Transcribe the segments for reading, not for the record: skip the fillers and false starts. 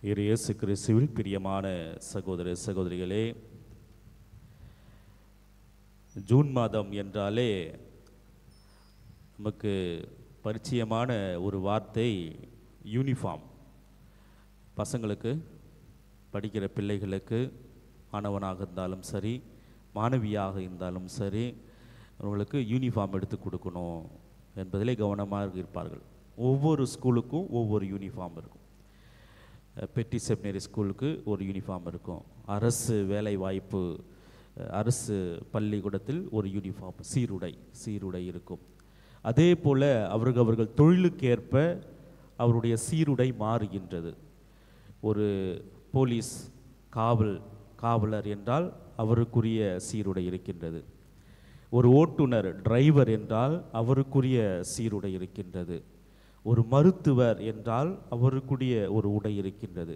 இயேசு கிறிஸ்துவில் பிரியமான சகோதர சகோதரிகளே, ஜூன் மாதம் என்றாலே நமக்கு பரிச்சயமான ஒரு வார்த்தை யூனிஃபார்ம். பசங்களுக்கு, படிக்கிற பிள்ளைகளுக்கு, மாணவனாக இருந்தாலும் சரி, மாணவியாக இருந்தாலும் சரி, அவர்களுக்கு யூனிஃபார்ம் எடுத்து கொடுக்கணும் என்பதிலே கவனமாக இருப்பார்கள். ஒவ்வொரு ஸ்கூலுக்கும் ஒவ்வொரு யூனிஃபார்ம் இருக்கும். பெட்டி செமினரி ஸ்கூலுக்கு ஒரு யூனிஃபார்ம் இருக்கும். அரசு வேலை வாய்ப்பு, அரசு பள்ளிக்கூடத்தில் ஒரு யூனிஃபார்ம், சீருடை இருக்கும். அதே போல் அவர்கள் தொழிலுக்கேற்ப அவருடைய சீருடை மாறுகின்றது. ஒரு போலீஸ் காவலர் என்றால் அவருக்குரிய சீருடை இருக்கின்றது. ஒரு ஓட்டுநர் டிரைவர் என்றால் அவருக்குரிய சீருடை இருக்கின்றது. ஒரு மருத்துவர் என்றால் அவருக்குரிய ஒரு உடை இருக்கின்றது.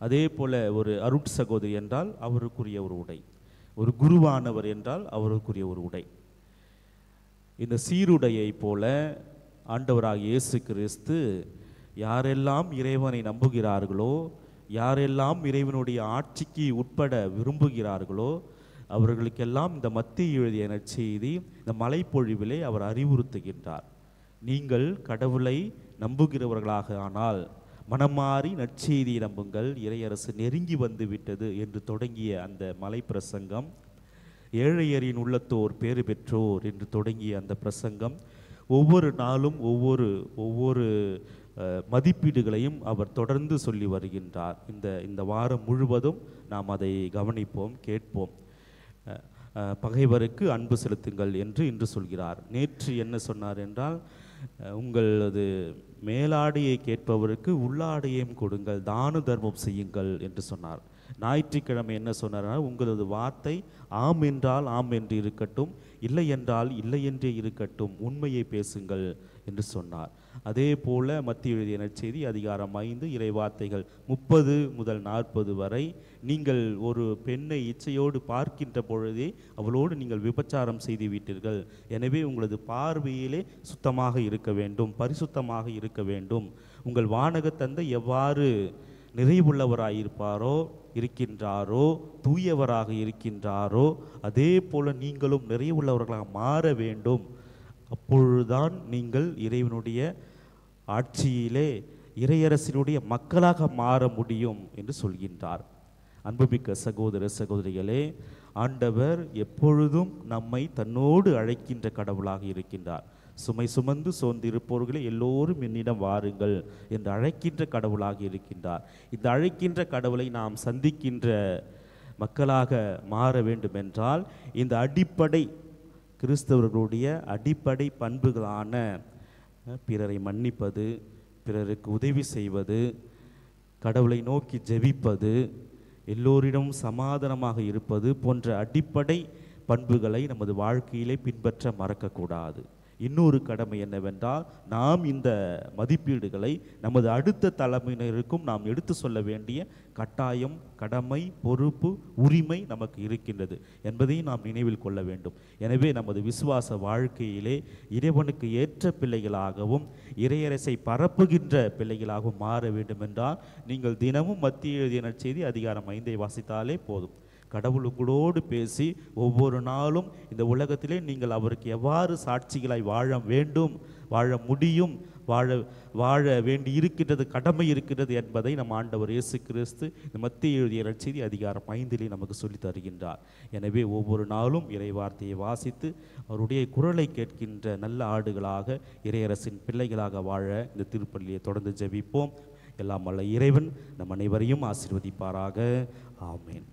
அதே போல் ஒரு அருட்சகோதரி என்றால் அவருக்குரிய ஒரு உடை. ஒரு குருவானவர் என்றால் அவருக்குரிய ஒரு உடை. இந்த சீருடையை போல ஆண்டவராகிய இயேசு கிறிஸ்து யாரெல்லாம் இறைவனை நம்புகிறார்களோ, யாரெல்லாம் இறைவனுடைய ஆட்சிக்கு உட்பட விரும்புகிறார்களோ அவர்களுக்கெல்லாம் இந்த மத்தேயு எழுதிய நற்செய்தி இந்த மலைப்பொழிவிலே அவர் அறிவுறுத்துகின்றார். நீங்கள் கடவுளை நம்புகிறவர்களாக ஆனால் மனமாறி நற்செய்தியை நம்புங்கள், இறையரசு நெருங்கி வந்து விட்டது என்று தொடங்கிய அந்த மலை பிரசங்கம், ஏழையரின் உள்ளத்தோர் பேறு பெற்றோர் என்று தொடங்கிய அந்த பிரசங்கம் ஒவ்வொரு நாளும் ஒவ்வொரு மதிப்பீடுகளையும் அவர் தொடர்ந்து சொல்லி வருகின்றார். இந்த வாரம் முழுவதும் நாம் அதை கவனிப்போம், கேட்போம். பகைவருக்கு அன்பு செலுத்துங்கள் என்று இன்று சொல்கிறார். நேற்று என்ன சொன்னார் என்றால், உங்களது மேலாடையை கேட்பவருக்கு உள்ளாடையையும் கொடுங்கள், தான தர்மம் செய்யுங்கள் என்று சொன்னார். ஞாயிற்றுக்கிழமை என்ன சொன்னார்? உங்களது வார்த்தை ஆம் என்றால் ஆம் என்று இருக்கட்டும், இல்லை என்றால் இல்லை என்றே இருக்கட்டும், உண்மையை பேசுங்கள் என்று சொன்னார். அதே போல மத்தேயு எழுதிய நற்செய்தி அதிகாரம் 5 இறை வார்த்தைகள் 30 முதல் 40 வரை, நீங்கள் ஒரு பெண்ணை இச்சையோடு பார்க்கின்ற பொழுதே அவளோடு நீங்கள் விபச்சாரம் செய்து விட்டீர்கள். எனவே உங்களது பார்வையிலே சுத்தமாக இருக்க வேண்டும், பரிசுத்தமாக இருக்க வேண்டும். உங்கள் வானக தந்தை எவ்வாறு இருக்கின்றாரோ, தூயவராக இருக்கின்றாரோ, அதே போல நீங்களும் நிறைவுள்ளவர்களாக மாற வேண்டும். அப்பொழுதுதான் நீங்கள் இறைவனுடைய ஆட்சியிலே இறையரசினுடைய மக்களாக மாற முடியும் என்று சொல்கின்றார். அன்புமிக்க சகோதர சகோதரிகளே, ஆண்டவர் எப்பொழுதும் நம்மை தன்னோடு அழைக்கின்ற கடவுளாக இருக்கின்றார். சுமை சுமந்து சோர்ந்து இருப்பவர்களே எல்லோரும் என்னிடம் வாருங்கள் என்று அழைக்கின்ற கடவுளாக இருக்கின்றார். இந்த அழைக்கின்ற கடவுளை நாம் சந்திக்கின்ற மக்களாக மாற வேண்டுமென்றால் இந்த அடிப்படை கிறிஸ்தவர்களுடைய அடிப்படை பண்புகளான பிறரை மன்னிப்பது, பிறருக்கு உதவி செய்வது, கடவுளை நோக்கி ஜெபிப்பது, எல்லோரிடமும் சமாதானமாக இருப்பது போன்ற அடிப்படை பண்புகளை நமது வாழ்க்கையிலே பின்பற்ற மறக்கக்கூடாது. இன்னொரு கடமை என்னவென்றால், நாம் இந்த மதிப்பீடுகளை நமது அடுத்த தலைமுறையினருக்கும் நாம் எடுத்து சொல்ல வேண்டிய கட்டாயம், கடமை, பொறுப்பு, உரிமை நமக்கு இருக்கின்றது என்பதை நாம் நினைவில் கொள்ள வேண்டும். எனவே நமது விசுவாச வாழ்க்கையிலே இறைவனுக்கு ஏற்ற பிள்ளைகளாகவும் இறையரசை பரப்புகின்ற பிள்ளைகளாகவும் மாற வேண்டும் என்றால், நீங்கள் தினமும் மத்தேயு எழுதிய நற்செய்தி அதிகாரம் 5 வாசித்தாலே போதும். கடவுள் உங்களோடு பேசி ஒவ்வொரு நாளும் இந்த உலகத்திலே நீங்கள் அவருக்கு எவ்வாறு சாட்சிகளாய் வாழ வேண்டும், வாழ முடியும், வாழ வேண்டி இருக்கின்றது, கடமை இருக்கின்றது என்பதை நம் ஆண்டவர் இயேசு கிறிஸ்து இந்த மத்தேயு எழுதிய நற்செய்தி அதிகாரம் 5 நமக்கு சொல்லி தருகின்றார். எனவே ஒவ்வொரு நாளும் இறை வார்த்தையை வாசித்து அவருடைய குரலை கேட்கின்ற நல்ல ஆடுகளாக, இறையரசின் பிள்ளைகளாக வாழ இந்த திருப்பலியை தொடர்ந்து ஜெபிப்போம். எல்லாம் வல்ல இறைவன் நம் அனைவரையும் ஆசீர்வதிப்பாராக. ஆமேன்.